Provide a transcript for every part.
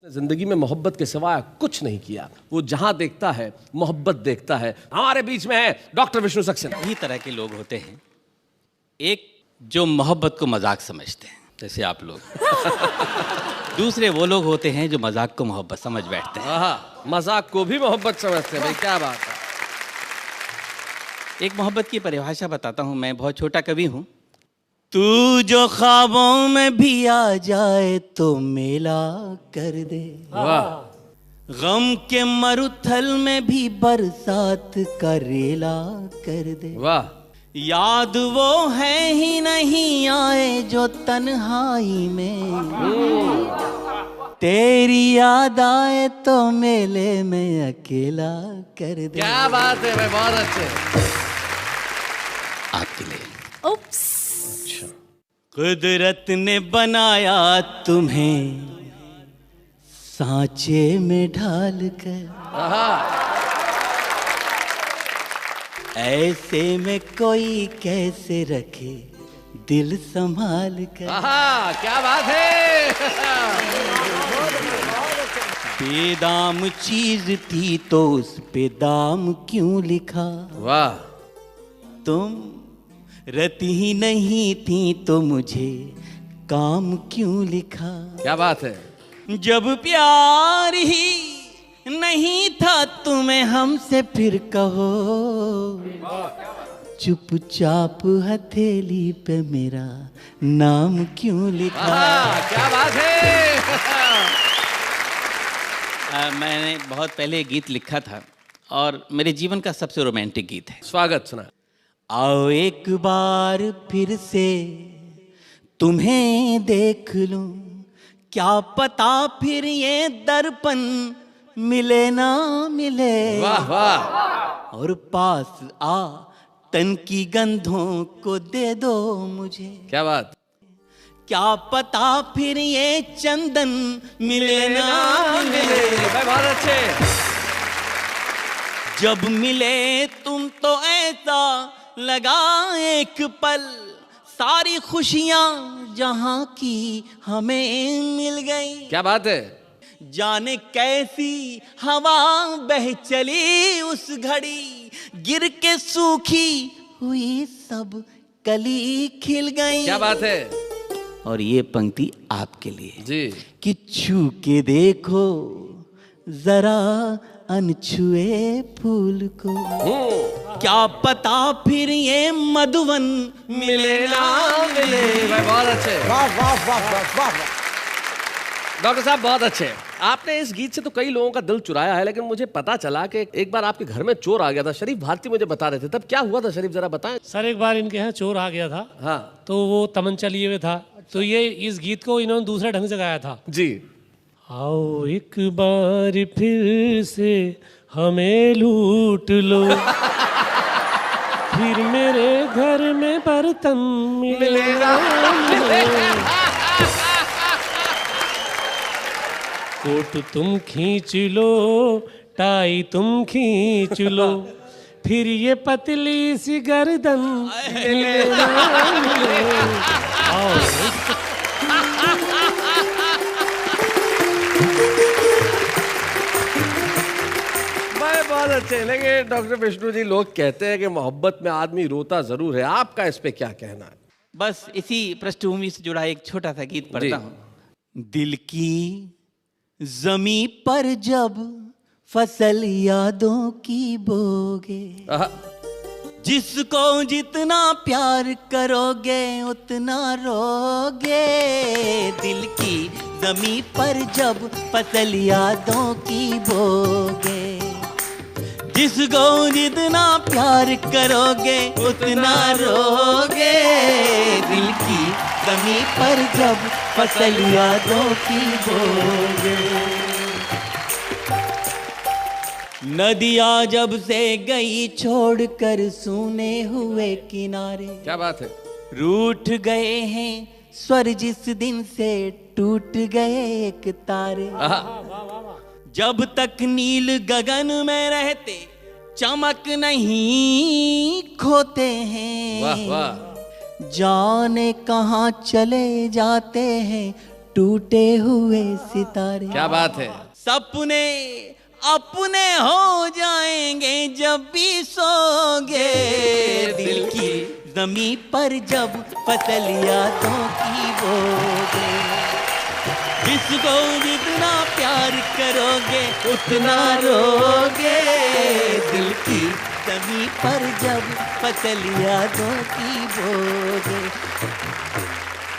जिंदगी में मोहब्बत के सिवाय कुछ नहीं किया। वो जहां देखता है मोहब्बत देखता है। हमारे बीच में है डॉक्टर विष्णु सक्सेना। यही तरह के लोग होते हैं, एक जो मोहब्बत को मजाक समझते हैं जैसे आप लोग दूसरे वो लोग होते हैं जो मजाक को मोहब्बत समझ बैठते हैं। मजाक को भी मोहब्बत समझते हैं। भाई क्या बात है। एक मोहब्बत की परिभाषा बताता हूँ, मैं बहुत छोटा कवि हूँ। तू जो ख्वाबों में भी आ जाए तो मेला कर दे, वाह। गम के मरुथल में भी बरसात का रेला कर दे। वाह। याद वो है ही नहीं आए जो तन्हाई में, तेरी याद आए तो मेले में अकेला कर दे। क्या बात है भाई, बहुत अच्छे। आपके लिए उप्स। अच्छा। कुदरत ने बनाया तुम्हें सांचे में ढाल कर, ऐसे में कोई कैसे रखे दिल संभाल कर। क्या बात है। बेदाम चीज थी तो उस पे दाम क्यों लिखा। वाह। तुम रती ही नहीं थी तो मुझे काम क्यों लिखा। क्या बात है। जब प्यार ही नहीं था तुम्हें हमसे फिर कहो, चुपचाप हथेली पे मेरा नाम क्यों लिखा। क्या बात है। मैंने बहुत पहले गीत लिखा था और मेरे जीवन का सबसे रोमांटिक गीत है। स्वागत सुना। आओ एक बार फिर से तुम्हें देख लूं, क्या पता फिर ये दर्पण मिले ना मिले। वाह वाह। और पास आ तन की गंधों को दे दो मुझे, क्या बात। क्या पता फिर ये चंदन मिले ना मिले। बहुत अच्छे। जब मिले तुम तो ऐसा लगा एक पल, सारी खुशियां जहां की हमें मिल गई। क्या बात है। जाने कैसी हवा बह चली उस घड़ी, गिर के सूखी हुई सब कली खिल गई। क्या बात है। और ये पंक्ति आपके लिए जी। कि छू के देखो जरा अनछुए फूल को, क्या पता फिर ये मधुवन मिले ना मिले। बहुत अच्छे। वाह वाह वाह वाह वाह। डॉक्टर साहब बहुत अच्छे। आपने इस गीत से तो कई लोगों का दिल चुराया है, लेकिन मुझे पता चला कि एक बार आपके घर में चोर आ गया था। शरीफ भारती मुझे बता रहे थे, तब क्या हुआ था शरीफ, जरा बताएं। सर एक बार इनके यहाँ चोर आ गया था। हाँ। तो वो तमंचा लिए हुए था, तो ये इस गीत को इन्होंने दूसरे ढंग से गाया था। जी। आओ एक बार फिर से हमें लूट लो, फिर मेरे घर में बर्तन मिलेगा। कोट तुम खींच लो, टाई तुम खींच लो, फिर ये पतली सी गर्दन मिलेगा। बहुत अच्छे। लेकिन डॉक्टर विष्णु जी, लोग कहते हैं कि मोहब्बत में आदमी रोता जरूर है, आपका इस पे क्या कहना है। बस इसी पृष्ठभूमि से जुड़ा एक छोटा सा गीत पढ़ता हूँ। दिल की जमी पर जब फसल यादों की बोगे, जिसको जितना प्यार करोगे उतना रोगे। दिल की जमी पर जब फसल यादों की बोगे, जिसको जितना प्यार करोगे उतना रोगे। दिल की जमी पर जब फसल यादों की बोगे। नदियाँ जब से गई छोड़कर सूने हुए किनारे, क्या बात है। रूठ गए हैं स्वर जिस दिन से टूट गए एक तारे। जब तक नील गगन में रहते चमक नहीं खोते हैं। वाह वाह। जाने कहाँ चले जाते हैं टूटे हुए सितारे। क्या बात है। सपने अपने हो जाएंगे जब भी सोगे, दिल की जमी पर जब फसल यादों की बोगे। जिसको जितना प्यार करोगे उतना रोगे, दिल की जमी पर जब फसल यादों की बोगे।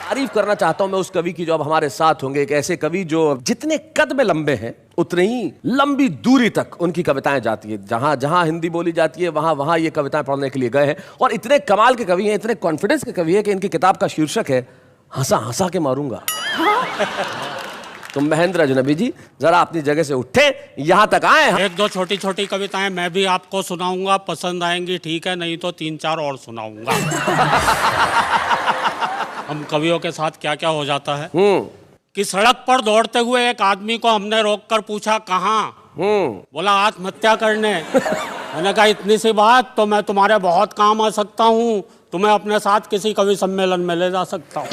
तारीफ करना चाहता हूं मैं उस कवि की जो अब हमारे साथ होंगे, एक ऐसे कवि जो जितने कद में लंबे हैं उतनी ही लंबी दूरी तक उनकी कविताएं जाती है। जहां जहां हिंदी बोली जाती है वहां वहां ये कविताएं पढ़ने के लिए गए हैं, और इतने कमाल के कवि हैं, इतने कॉन्फिडेंस के कवि हैं कि इनकी किताब का शीर्षक है हंसा हंसा के मारूंगा। तो महेंद्र अजनबी जी, जरा अपनी जगह से उठे, यहां तक आए। एक दो छोटी छोटी कविताएं मैं भी आपको सुनाऊंगा, पसंद आएंगी ठीक है, नहीं तो 3-4 और सुनाऊंगा। हम कवियों के साथ क्या क्या हो जाता है कि सड़क पर दौड़ते हुए एक आदमी को हमने रोककर पूछा कहाँ, बोला आत्महत्या करने। मैंने कहा इतनी सी बात, तो मैं तुम्हारे बहुत काम आ सकता हूँ, तुम्हें अपने साथ किसी कवि सम्मेलन में ले जा सकता हूँ।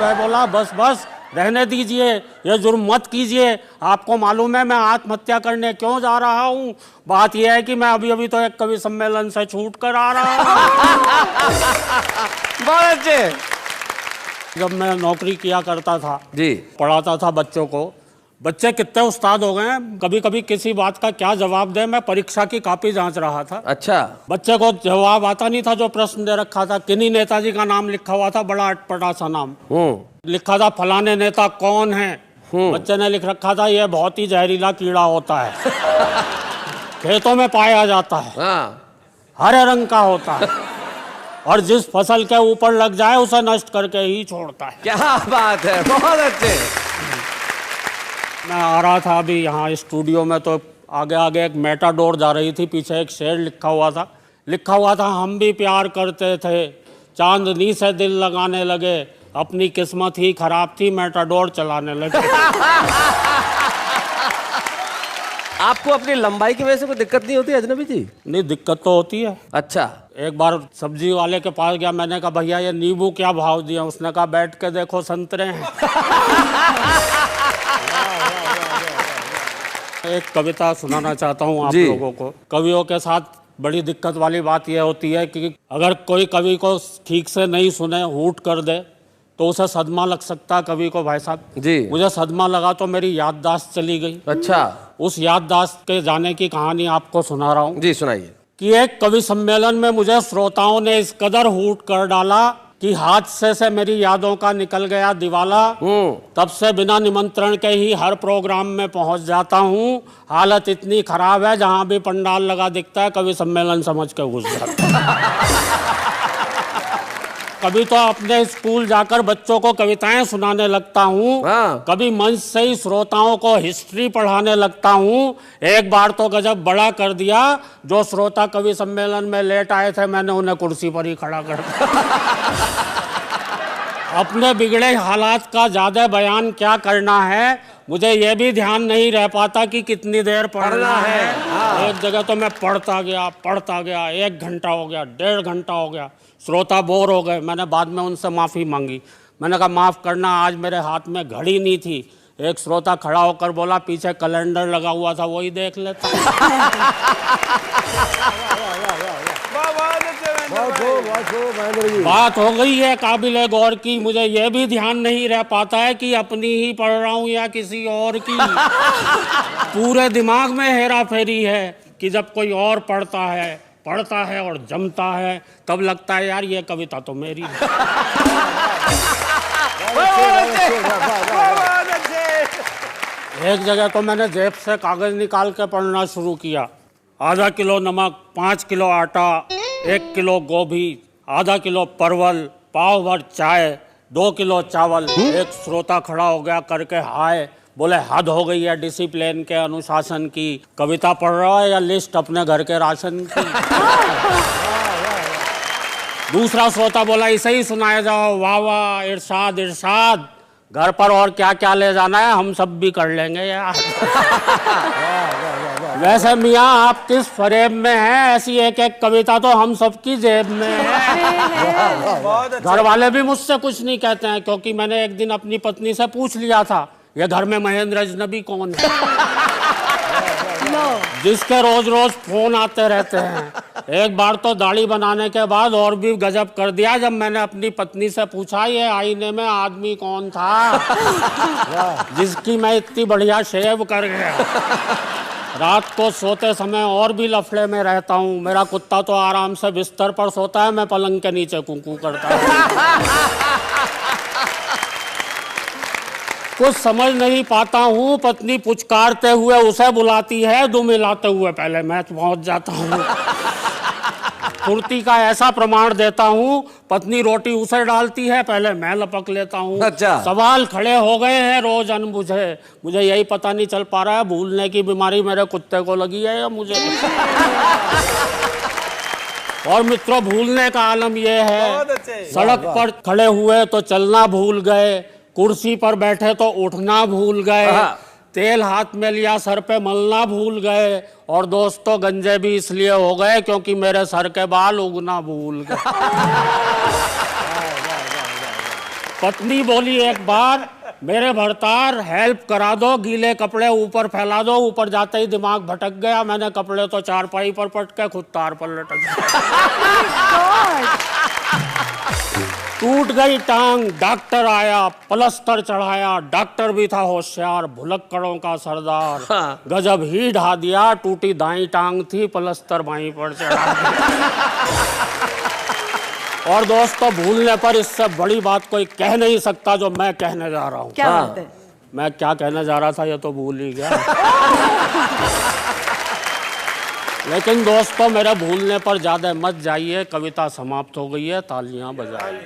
मैं बोला बस बस रहने दीजिए, ये जुर्म मत कीजिए, आपको मालूम है मैं आत्महत्या करने क्यों जा रहा हूँ। बात यह है कि मैं अभी अभी तो एक कवि सम्मेलन से छूट कर आ रहा हूँ। बहुत अच्छे। जब मैं नौकरी किया करता था जी, पढ़ाता था बच्चों को, बच्चे कितने उस्ताद हो गए हैं, कभी कभी किसी बात का क्या जवाब दे। मैं परीक्षा की कॉपी जांच रहा था। अच्छा। बच्चे को जवाब आता नहीं था जो प्रश्न दे रखा था। किन्हीं नेताजी का नाम लिखा हुआ था, बड़ा अटपटा सा नाम लिखा था, फलाने नेता कौन है। बच्चे ने लिख रखा था यह बहुत ही जहरीला कीड़ा होता है, खेतों में पाया जाता है, हरे रंग का होता है, और जिस फसल के ऊपर लग जाए उसे नष्ट करके ही छोड़ता है। क्या बात है, बहुत अच्छे। मैं आ रहा था अभी यहाँ स्टूडियो में, तो आगे आगे एक मेटाडोर जा रही थी, पीछे एक शेर लिखा हुआ था हम भी प्यार करते थे, चांदनी से दिल लगाने लगे, अपनी किस्मत ही खराब थी, मेटाडोर चलाने लगे। आपको अपनी लंबाई की वजह से कोई दिक्कत नहीं होती अजनबी जी? नहीं, दिक्कत तो होती है। अच्छा। एक बार सब्जी वाले के पास गया, मैंने कहा भैया ये नींबू क्या भाव दिया, उसने कहा बैठ के देखो संतरे हैं। एक कविता सुनाना चाहता हूँ आप लोगों को। कवियों के साथ बड़ी दिक्कत वाली बात यह होती है कि अगर कोई कवि को ठीक से नहीं सुने, हूट कर दे, तो उसे सदमा लग सकता है कवि को। भाई साहब जी, मुझे सदमा लगा तो मेरी याददाश्त चली गई। अच्छा। उस याददाश्त के जाने की कहानी आपको सुना रहा हूँ। जी सुनाइए। कि एक कवि सम्मेलन में मुझे श्रोताओं ने इस कदर हूट कर डाला कि हादसे से मेरी यादों का निकल गया दिवाला। तब से बिना निमंत्रण के ही हर प्रोग्राम में पहुंच जाता हूँ। हालत इतनी खराब है, जहां भी पंडाल लगा दिखता है कवि सम्मेलन समझ के घुस जाता। कभी तो अपने स्कूल जाकर बच्चों को कविताएं सुनाने लगता हूँ, कभी मंच से ही श्रोताओं को हिस्ट्री पढ़ाने लगता हूँ। एक बार तो गजब बड़ा कर दिया, जो श्रोता कवि सम्मेलन में लेट आए थे मैंने उन्हें कुर्सी पर ही खड़ा कर दिया। अपने बिगड़े हालात का ज्यादा बयान क्या करना है, मुझे यह भी ध्यान नहीं रह पाता कि कितनी देर पढ़ना है। एक जगह तो मैं पढ़ता गया, 1 घंटा हो गया, 1.5 घंटा हो गया। श्रोता बोर हो गए। मैंने बाद में उनसे माफ़ी मांगी। मैंने कहा माफ़ करना, आज मेरे हाथ में घड़ी नहीं थी। एक श्रोता खड़ा होकर बोला पीछे कैलेंडर लगा हुआ था, वही देख लेता। बात हो गई है काबिले गौर की, मुझे यह भी ध्यान नहीं रह पाता है कि अपनी ही पढ़ रहा हूँ या किसी और की। पूरे दिमाग में हेरा फेरी है कि जब कोई और पढ़ता है और जमता है, तब लगता है यार ये कविता तो मेरी है। एक जगह तो मैंने जेब से कागज निकाल के पढ़ना शुरू किया। आधा किलो नमक, 5 किलो आटा, 1 किलो गोभी, आधा किलो परवल, पाव भर चाय, 2 किलो चावल। एक श्रोता खड़ा हो गया करके हाय, बोले हद हो गई है डिसिप्लिन के, अनुशासन की। कविता पढ़ रहा है या लिस्ट अपने घर के राशन की? दूसरा श्रोता बोला इसे ही सुनाया जाओ, वाह वाह, इरशाद इरशाद। घर पर और क्या क्या ले जाना है हम सब भी कर लेंगे यार। वैसे मियाँ आप किस फरेब में हैं, ऐसी एक एक कविता तो हम सबकी जेब में है। घर वाले भी मुझसे कुछ नहीं कहते हैं, क्योंकि मैंने एक दिन अपनी पत्नी से पूछ लिया था, ये घर में महेंद्र अजनबी कौन है जिसके रोज रोज फोन आते रहते हैं। एक बार तो दाढ़ी बनाने के बाद और भी गजब कर दिया, जब मैंने अपनी पत्नी से पूछा ये आईने में आदमी कौन था जिसकी मैं इतनी बढ़िया शेव कर गया। रात को सोते समय और भी लफड़े में रहता हूँ। मेरा कुत्ता तो आराम से बिस्तर पर सोता है, मैं पलंग के नीचे कुकू करता हूँ। कुछ समझ नहीं पाता हूँ, पत्नी पुचकारते हुए उसे बुलाती है, दुम मिलाते हुए पहले मैं पहुंच जाता हूँ। फुर्ती का ऐसा प्रमाण देता हूँ, पत्नी रोटी उसे डालती है, पहले मैं लपक लेता हूँ। अच्छा। सवाल खड़े हो गए हैं रोज अनबुझे, मुझे यही पता नहीं चल पा रहा है भूलने की बीमारी मेरे कुत्ते को लगी है या मुझे। और मित्रों, भूलने का आलम यह है, सड़क पर खड़े हुए तो चलना भूल गए, कुर्सी पर बैठे तो उठना भूल गए, तेल हाथ में लिया सर पे मलना भूल गए, और दोस्तों गंजे भी इसलिए हो गए क्योंकि मेरे सर के बाल उगना भूल गए। पत्नी बोली एक बार, मेरे भरतार हेल्प करा दो, गीले कपड़े ऊपर फैला दो। ऊपर जाते ही दिमाग भटक गया, मैंने कपड़े तो चारपाई पर पटके खुद तार पर लटक गया। टूट गई टांग, डॉक्टर आया, प्लास्टर चढ़ाया, डॉक्टर भी था होशियार, भुलक्कड़ों का सरदार, गजब ही ढा दिया, टूटी दाई टांग थी, प्लास्टर बाईं पर चढ़ा दिया। और दोस्तों, भूलने पर इससे बड़ी बात कोई कह नहीं सकता जो मैं कहने जा रहा हूँ। क्या बात है? मैं क्या कहने जा रहा था ये तो भूल ही गया। लेकिन दोस्तों, मेरे भूलने पर ज्यादा मत जाइए, कविता समाप्त हो गई है, तालियां बजाइए।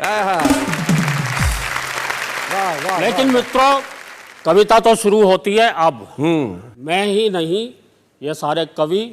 लेकिन मित्रों, कविता तो शुरू होती है अब। मैं ही नहीं, ये सारे कवि,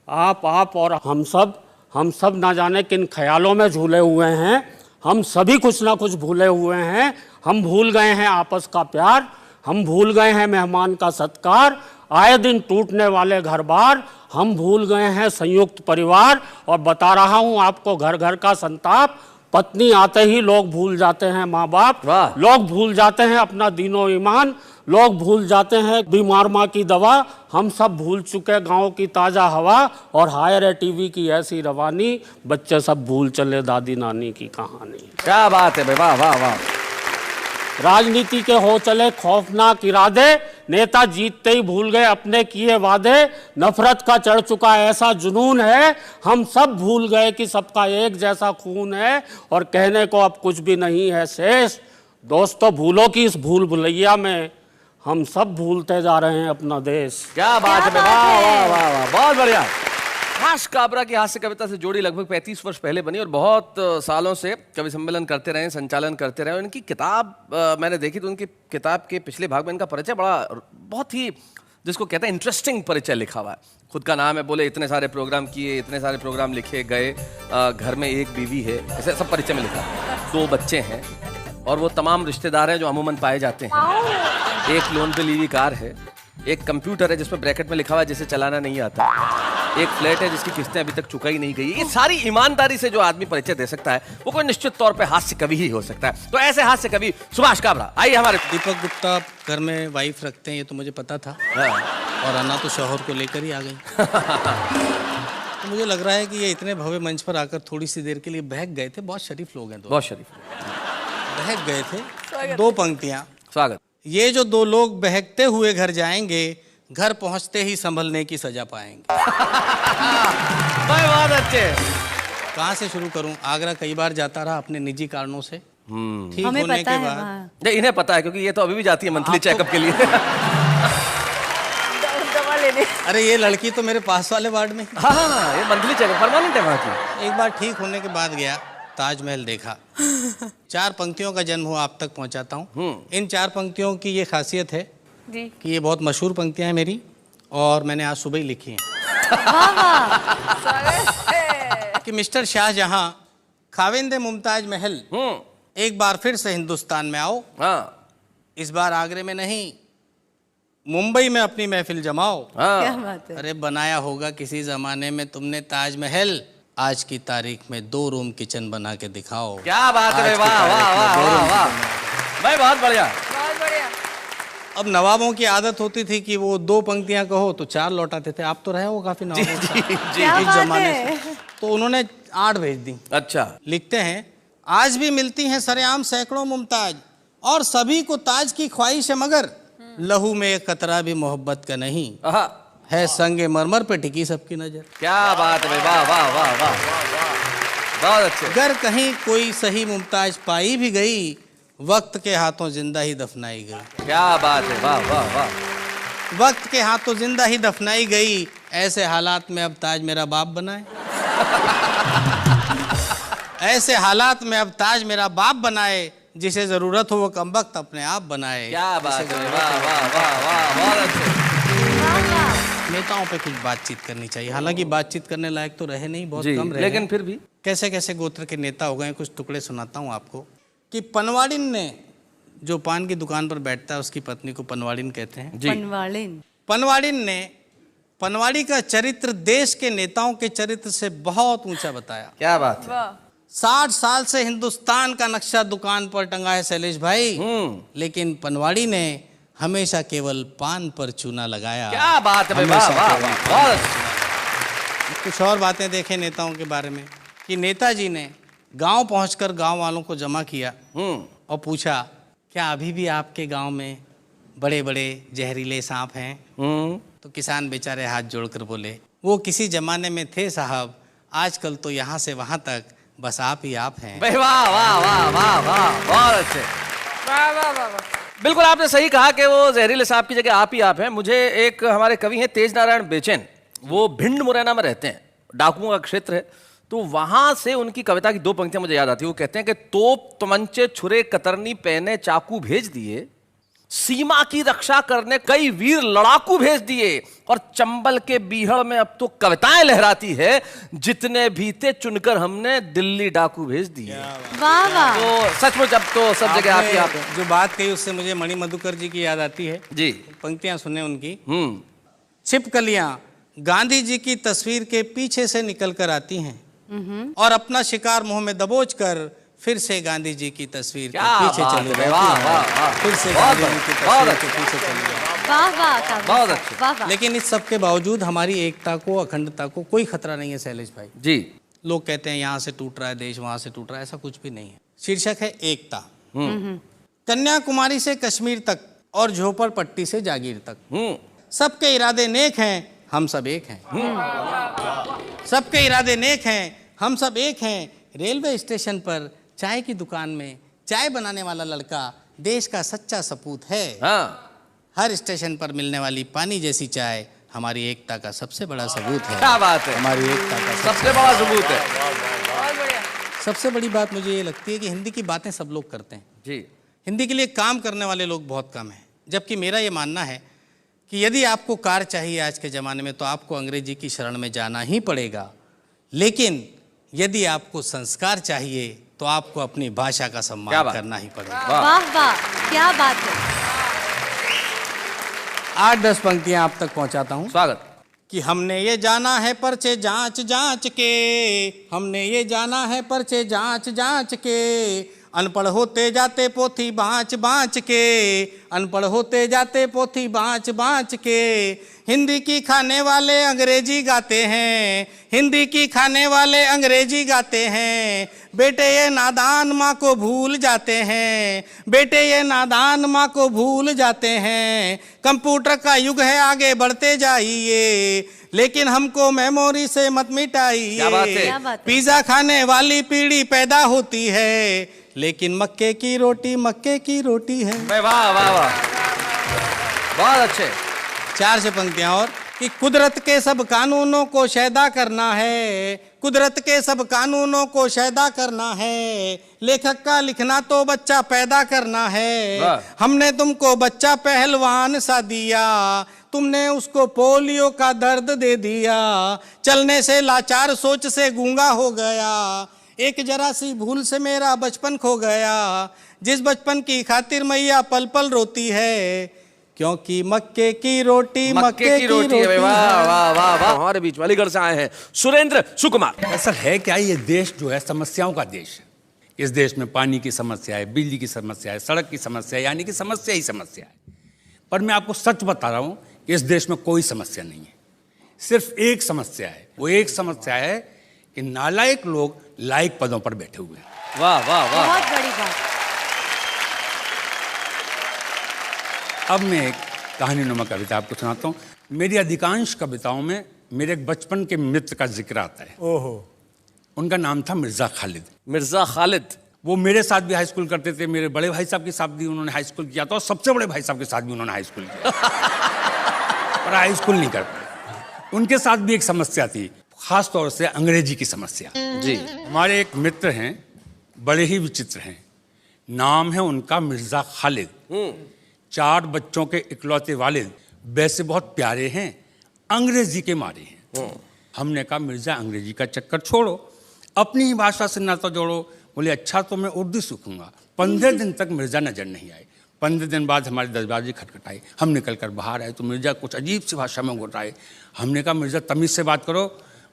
आप और हम सब ना जाने किन ख्यालों में झूले हुए हैं। हम सभी कुछ ना कुछ भूले हुए हैं। हम भूल गए हैं आपस का प्यार, हम भूल गए हैं मेहमान का सत्कार, आए दिन टूटने वाले घर बार, हम भूल गए हैं संयुक्त परिवार। और बता रहा हूं आपको घर घर का संताप, पत्नी आते ही लोग भूल जाते हैं माँ बाप, लोग भूल जाते हैं अपना दीनो ईमान, लोग भूल जाते हैं बीमार माँ की दवा, हम सब भूल चुके गांव की ताजा हवा, और हाय रे टीवी की ऐसी रवानी, बच्चे सब भूल चले दादी नानी की कहानी। क्या बात है भाई, वाह वाह वाह। राजनीति के हो चले खौफनाक इरादे, नेता जीतते ही भूल गए अपने किए वादे, नफरत का चढ़ चुका ऐसा जुनून है, हम सब भूल गए कि सबका एक जैसा खून है, और कहने को अब कुछ भी नहीं है शेष। दोस्तों, भूलों की इस भूल भुलैया में हम सब भूलते जा रहे हैं अपना देश। क्या बात है, वाह वाह वाह वाह, बहुत बढ़िया। प्रकाश काबरा की हास्य कविता से जोड़ी लगभग 35 वर्ष पहले बनी और बहुत सालों से कवि सम्मेलन करते रहे, संचालन करते रहे। उनकी किताब मैंने देखी तो उनकी किताब के पिछले भाग में इनका परिचय बहुत ही, जिसको कहते हैं इंटरेस्टिंग परिचय लिखा हुआ है। खुद का नाम है, बोले इतने सारे प्रोग्राम किए, इतने सारे प्रोग्राम लिखे गए, घर में एक बीवी है, ऐसे सब परिचय में लिखा है। 2 बच्चे हैं और वो तमाम रिश्तेदार हैं जो अमूमन पाए जाते हैं। एक लोन पे ली हुई कार है, एक कंप्यूटर है जिसमें ब्रैकेट में लिखा हुआ है जिसे चलाना नहीं आता, एक फ्लैट है जिसकी किस्तें अभी तक चुकाई नहीं गई। ये सारी ईमानदारी से जो आदमी परिचय दे सकता है वो कोई निश्चित तौर पे हास्य कवि ही हो सकता है। तो ऐसे हास्य कवि सुभाष काबरा आइए हमारे। दीपक गुप्ता घर में वाइफ रखते हैं, ये तो मुझे पता था। और अन्ना तो शौहर को लेकर ही आ गई। तो मुझे लग रहा है कि ये इतने भव्य मंच पर आकर थोड़ी सी देर के लिए बहक गए थे। बहुत शरीफ लोग हैं, बहुत शरीफ बहक गए थे। 2 पंक्तियां। स्वागत। ये जो 2 लोग बहकते हुए घर जाएंगे, घर पहुंचते ही संभलने की सजा पाएंगे। बहुत अच्छे। कहाँ से शुरू करूं? आगरा कई बार जाता रहा अपने निजी कारणों से। ठीक हमें होने पता के है बाद वहाँ। इन्हें पता है क्योंकि ये तो अभी भी जाती है मंथली चेकअप के लिए। दवा लेने। अरे ये लड़की तो मेरे पास वाले वार्ड में। हाँ, ये मंथली चेकअप परमानेंट है वहाँ की। एक बार ठीक होने के बाद गया, ताजमहल देखा। 4 पंक्तियों का जन्म हुआ, आप तक पहुंचाता हूँ। इन 4 पंक्तियों की ये खासियत है जी कि ये बहुत मशहूर पंक्तियां हैं मेरी, और मैंने आज सुबह ही लिखी हैं। कि मिस्टर शाहजहां, खाविंदे मुमताज महल, एक बार फिर से हिंदुस्तान में आओ। हाँ। इस बार आगरे में नहीं, मुंबई में अपनी महफिल जमाओ। हाँ। क्या बात है। अरे बनाया होगा किसी जमाने में तुमने ताजमहल, आज की तारीख में 2 रूम किचन बना के दिखाओ। क्या बात है, आज की वाह वाह तारीख में वाह 2 वाह रूम वाह किचन। भाई, बहुत बढ़िया। बहुत बढ़िया। अब नवाबों की आदत होती थी कि वो 2 पंक्तियां कहो तो 4 लौटाते थे। आप तो रहे हो काफी नवाबों के साथ क्या इस बात जमाने है। से, तो उन्होंने 8 भेज दी। अच्छा। लिखते हैं, आज भी मिलती हैं सरेआम सैकड़ों मुमताज, और सभी को ताज की ख्वाहिश है, मगर लहू में एक कतरा भी मोहब्बत का नहीं आहा, है, संगे मरमर पे टिकी सबकी नजर। क्या बात है भाई, वाह वाह वाह वाह, बहुत अच्छे। अगर कहीं कोई सही मुमताज पाई भी गई, वक्त के हाथों जिंदा ही दफनाई गई। क्या बात है, वाह वाह वाह। वक्त के हाथों जिंदा ही दफनाई गई, ऐसे हालात में अब ताज मेरा बाप बनाए। ऐसे हालात में अब ताज मेरा बाप बनाए, जिसे जरूरत हो वो कमबख्त अपने आप बनाए। क्या बात है, वाह वाह वाह वाह, बहुत अच्छे। नेताओं पे कुछ बातचीत करनी चाहिए, हालांकि बातचीत करने लायक तो रहे नहीं, बहुत जी, कम रहे लेकिन हैं। फिर भी कैसे कैसे गोत्र के नेता हो गए, कुछ टुकड़े सुनाता हूँ आपको। कि पनवाड़िन ने, जो पान की दुकान पर बैठता है उसकी पत्नी को पनवाड़िन कहते हैं। जी, पनवाड़िन। पनवाड़िन ने पनवाड़ी का चरित्र देश के नेताओं के चरित्र से बहुत ऊंचा बताया। क्या बात है। वाह। 60 साल से हिंदुस्तान का नक्शा दुकान पर टंगा है शैलेश भाई, लेकिन पनवाड़ी ने हमेशा केवल पान पर चूना लगाया। क्या बात है भाई, वाह वाह वाह, बहुत अच्छे। कुछ और बातें देखें नेताओं के बारे में, कि नेताजी ने गांव पहुंचकर गांव वालों को जमा किया और पूछा, क्या अभी भी आपके गांव में बड़े बड़े जहरीले सांप हैं? तो किसान बेचारे हाथ जोड़कर बोले, वो किसी जमाने में थे साहब, आजकल तो यहाँ से वहाँ तक बस आप ही आप हैं। भाई वाह वाह वाह वाह वाह, बहुत अच्छे। वाह वाह वाह वाह। बिल्कुल आपने सही कहा कि वो जहरीले सांप की जगह आप ही आप हैं। मुझे एक हमारे कवि हैं तेज नारायण बेचैन, वो भिंड मुरैना में रहते हैं, डाकुओं का क्षेत्र है, तो वहां से उनकी कविता की 2 पंक्तियां मुझे याद आती है। वो कहते हैं कि तोप तमंचे छुरे कतरनी पहने चाकू भेज दिए, सीमा की रक्षा करने कई वीर लड़ाकू भेज दिए, और चंबल के बीहड़ में अब तो कविताएं लहराती है, जितने भी थे चुनकर हमने दिल्ली डाकू भेज दिए। वाह वाह। तो सचमुच अब तो सब जगह आप ही आप हैं। आपने जो बात कही उससे मुझे मणि मधुकर जी की याद आती है। जी। पंक्तियां सुने उनकी। छिपकलियां गांधी जी की तस्वीर के पीछे से निकल कर आती हैं और अपना शिकार मुंह में दबोच कर फिर से गांधी जी की तस्वीर के क्या पीछे बात चली है, जाती वाह, हैं। वाह, वाह। फिर से बहुत गांधी जी की अच्छे, बहुत तस्वीर के पीछे चली जाती हैं। वाह वाह का बहुत अच्छे। वाह वाह। लेकिन इस सब के बावजूद हमारी एकता को, अखंडता को कोई खतरा नहीं है शैलेश भाई। जी। लोग कहते हैं यहाँ से टूट रहा है देश, वहां से टूट रहा है, ऐसा कुछ भी नहीं है। शीर्षक है एकता। कन्याकुमारी से कश्मीर तक और झोपड़पट्टी से जागीर तक, सबके इरादे नेक हैं, हम सब एक हैं। सबके इरादे नेक हैं, हम सब एक हैं। रेलवे स्टेशन पर चाय की दुकान में चाय बनाने वाला लड़का देश का सच्चा सपूत है। हाँ। हर स्टेशन पर मिलने वाली पानी जैसी चाय हमारी एकता का सबसे बड़ा सबूत है। क्या बात है, हमारी एकता का सबसे बड़ा सबूत है। बहुत बढ़िया। सबसे बड़ी बात मुझे ये लगती है कि हिंदी की बातें सब लोग करते हैं, जी। हिंदी के लिए काम करने वाले लोग बहुत कम हैं। जबकि मेरा ये मानना है कि यदि आपको कार चाहिए आज के ज़माने में तो आपको अंग्रेजी की शरण में जाना ही पड़ेगा, लेकिन यदि आपको संस्कार चाहिए तो आपको अपनी भाषा का क्या सम्मान बात? करना ही पड़ेगा। वाह वाह क्या बात है। 8-10 पंक्तियां आप तक पहुंचाता हूं। स्वागत। कि हमने ये जाना है पर्चे जांच जांच के, हमने ये जाना है पर्चे जांच जांच के, अनपढ़ होते जाते पोथी बाँच बाँच के, अनपढ़ होते जाते पोथी बाँच बाँच के। हिंदी की खाने वाले अंग्रेजी गाते हैं, हिंदी की खाने वाले अंग्रेजी गाते हैं। बेटे ये नादान माँ को भूल जाते हैं, बेटे ये नादान माँ को भूल जाते हैं। कंप्यूटर का युग है आगे बढ़ते जाइए, लेकिन हमको मेमोरी से मत मिटाइए। क्या बात है? क्या बात है? पिज़्ज़ा खाने वाली पीढ़ी पैदा होती है, लेकिन मक्के की रोटी है। वाह वाह वाह, बहुत अच्छे। 4 से पंक्तियां और। कि कुदरत के सब कानूनों को शैदा करना है, कुदरत के सब कानूनों को शैदा करना है। लेखक का लिखना तो बच्चा पैदा करना है। हमने तुमको बच्चा पहलवान सा दिया, तुमने उसको पोलियो का दर्द दे दिया। चलने से लाचार, सोच से गूंगा हो गया, एक जरा सी भूल से मेरा बचपन खो गया। जिस बचपन की खातिर मैया पल पल रोती है, क्योंकि मक्के की रोटी मक्के की रोटी है। वाह वाह वाह वाह। हमारे बीच में अलीगढ़ से आए हैं सुरेंद्र सुकुमार। असल है क्या, ये देश जो है समस्याओं का देश है। इस देश में पानी की समस्या है, बिजली की समस्या है, सड़क की समस्या है, यानी कि समस्या ही समस्या है। पर मैं आपको सच बता रहा हूं कि इस देश में कोई समस्या नहीं है, सिर्फ एक समस्या है। वो एक समस्या है कि नालायक लोग लायक पदों पर बैठे हुए हैं। वाह वाह वाह। बहुत बड़ी बात। अब मैं एक कहानीनुमा कविता आपको सुनाता हूँ। मेरी अधिकांश कविताओं में मेरे एक बचपन के मित्र का जिक्र आता है। ओहो। उनका नाम था मिर्जा खालिद। मिर्जा खालिद। वो मेरे साथ भी हाई स्कूल करते थे, मेरे बड़े भाई साहब के साथ भी उन्होंने हाई स्कूल किया था, और सबसे बड़े भाई साहब के साथ भी उन्होंने हाई स्कूल किया पर हाई स्कूल नहीं कर पाए। उनके साथ भी एक समस्या थी, खास तौर से अंग्रेजी की समस्या। जी। हमारे एक मित्र हैं, बड़े ही विचित्र हैं। नाम है उनका मिर्जा खालिद। 4 बच्चों के इकलौते वालिद, वैसे बहुत प्यारे हैं, अंग्रेजी के मारे हैं। हमने कहा मिर्जा अंग्रेजी का चक्कर छोड़ो, अपनी ही भाषा से नाता जोड़ो। बोले अच्छा तो मैं उर्दू सीखूंगा। 15 दिन तक मिर्जा नजर नहीं आए। 15 दिन बाद हमारे दरवाजे खटखटाए, हम निकल कर बाहर आए तो मिर्जा कुछ अजीब सी भाषा में घुटाए। हमने कहा मिर्जा तमीज से बात करो।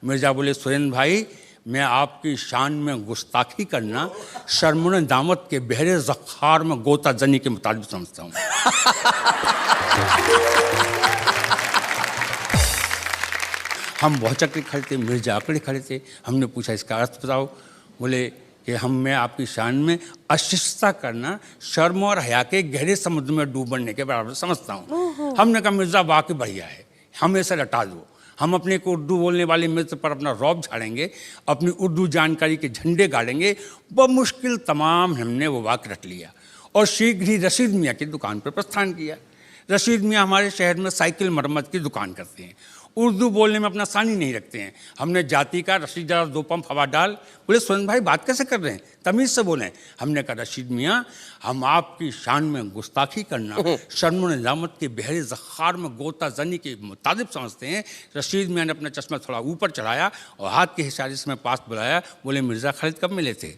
मिर्जा बोले सुरेंद्र भाई, मैं आपकी शान में गुस्ताखी करना शर्मुन दामत के बहरे ज़ख़्ख़ार में गोता जनी के मुताबिक समझता हूँ। हम भौचक के खड़े थे, मिर्जा अकड़े खड़े थे। हमने पूछा इसका अर्थ बताओ। बोले कि मैं आपकी शान में अशिष्टता करना शर्म और हया के गहरे समुद्र में डूब बढ़ने के बराबर समझता हूँ। हमने कहा मिर्जा वाकई बढ़िया है, हमें से रटा दो। हम अपने को उर्दू बोलने वाले मित्र पर अपना रौब झाड़ेंगे, अपनी उर्दू जानकारी के झंडे गाड़ेंगे। बमुश्किल तमाम हमने वो वाक्य रट लिया और शीघ्र ही रशीद मियाँ की दुकान पर प्रस्थान किया। रशीद मियाँ हमारे शहर में साइकिल मरम्मत की दुकान करते हैं, उर्दू बोलने में अपना सानी नहीं रखते हैं। हमने जाति का रशीद जरा 2 पंप हवा डाल। बोले सुरेंद्र भाई बात कैसे कर रहे हैं, तमीज़ से बोलें। हमने कहा रशीद मियाँ, हम आपकी शान में गुस्ताखी करना शर्म निजामत के बहरे ज़ख़्ख़ार में गोता जनी के मुताबिक समझते हैं। रशीद मियाँ ने अपना चश्मा थोड़ा ऊपर चढ़ाया और हाथ के इशारे से मैं पास बुलाया। बोले मिर्ज़ा खालिद कब मिले थे?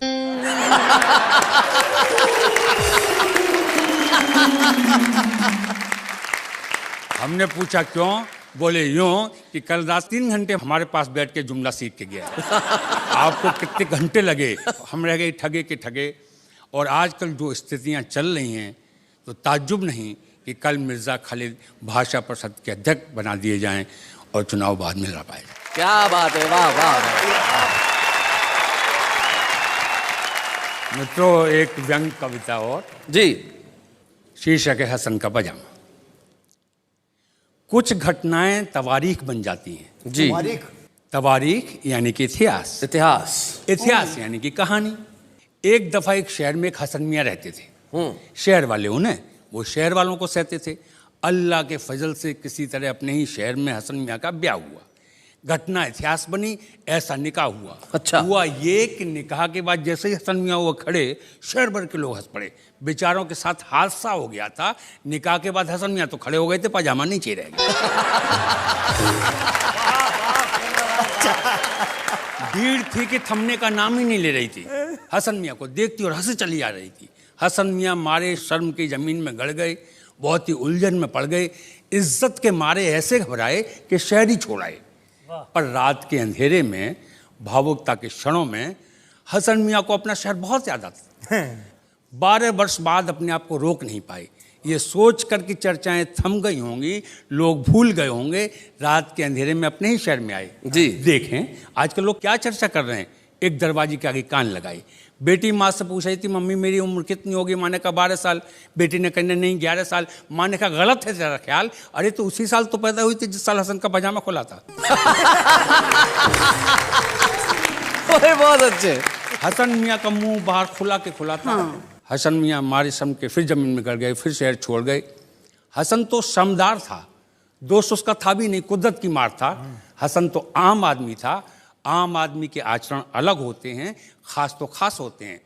हमने पूछा क्यों? बोले यूं कि कल रात 3 घंटे हमारे पास बैठ के जुमला सीख के गया। आपको कितने घंटे लगे? हम रह गए ठगे के ठगे। और आजकल जो स्थितियां चल रही हैं तो ताज्जुब नहीं कि कल मिर्ज़ा खालिद भाषा परिषद के अध्यक्ष बना दिए जाएं और चुनाव बाद में लड़ पाए। क्या बात है, वाह वाह। मित्रों, एक व्यंग कविता और जी। शीर्षक है हसन का पजामा। कुछ घटनाएं तवारीख बन जाती हैं। जी। तवारीख यानी कि इतिहास। इतिहास यानी कि कहानी। एक दफा एक शहर में एक हसन मियाँ रहते थे। शहर वाले उन्हें, वो शहर वालों को सहते थे। अल्लाह के फजल से किसी तरह अपने ही शहर में हसन मियाँ का ब्याह हुआ। घटना इतिहास बनी, ऐसा निकाह हुआ। अच्छा। हुआ ये कि निकाह के बाद जैसे ही हसन मियाँ वो खड़े, शहर भर के लोग हंस पड़े। बेचारों के साथ हादसा हो गया था। निकाह के बाद हसन मियाँ तो खड़े हो गए थे, पजामा नीचे रह गया। भीड़ थी कि थमने का नाम ही नहीं ले रही थी। हसन मियाँ को देखती और हंसी चली आ रही थी। हसन मियाँ मारे शर्म की जमीन में गड़ गए, बहुत ही उलझन में पड़ गए। इज्जत के मारे ऐसे घबराए कि शहर ही छोड़ आए। पर रात के अंधेरे में, भावुकता के क्षणों में हसन मियाँ को अपना शहर बहुत याद आता। 12 वर्ष बाद अपने आप को रोक नहीं पाए। ये सोच कर कि चर्चाएं थम गई होंगी, लोग भूल गए होंगे, रात के अंधेरे में अपने ही शहर में आए। जी। देखें आजकल लोग क्या चर्चा कर रहे हैं। एक दरवाजे के आगे कान लगाए। बेटी माँ से पूछ रही थी मम्मी मेरी उम्र कितनी होगी? माँ ने कहा 12 साल। बेटी ने कहने नहीं 11 साल। माँ ने कहा गलत है तेरा ख्याल। अरे तो उसी साल तो पैदा हुई थी जिस साल हसन का पजामा खुला था। बहुत अच्छे। हसन मियाँ का मुंह बाहर खुला के खुला था। हसन मियाँ मारे शर्म के फिर जमीन में गड़ गए, फिर शहर छोड़ गए। हसन तो शर्मदार था, दोस्त उसका था भी नहीं, कुदरत की मार था। हसन तो आम आदमी था। आम आदमी के आचरण अलग होते हैं, खास तो खास होते हैं।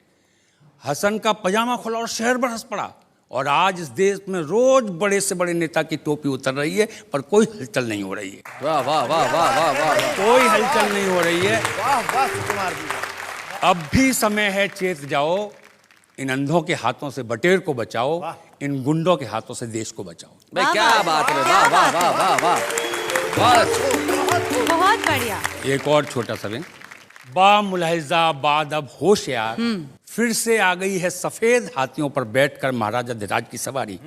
हसन का पजामा खुला और शहर भर हंस पड़ा। और आज इस देश में रोज बड़े से बड़े नेता की टोपी उतर रही है, पर कोई हलचल नहीं हो रही है। वाह वाह वाह वाह वाह वाह। कोई हलचल नहीं हो रही है। अब भी समय है, चेत जाओ। इन अंधों के हाथों से बटेर को बचाओ, इन गुंडों के हाथों से देश को बचाओ। भाई क्या बात है, वाह वाह वाह वाह वाह, बहुत अच्छा। बहुत बढ़िया। एक और छोटा सा में, बा मुलाहिजा बाद अब होशियार, फिर से आ गई है सफेद हाथियों पर बैठकर महाराजा धीराज की सवारी।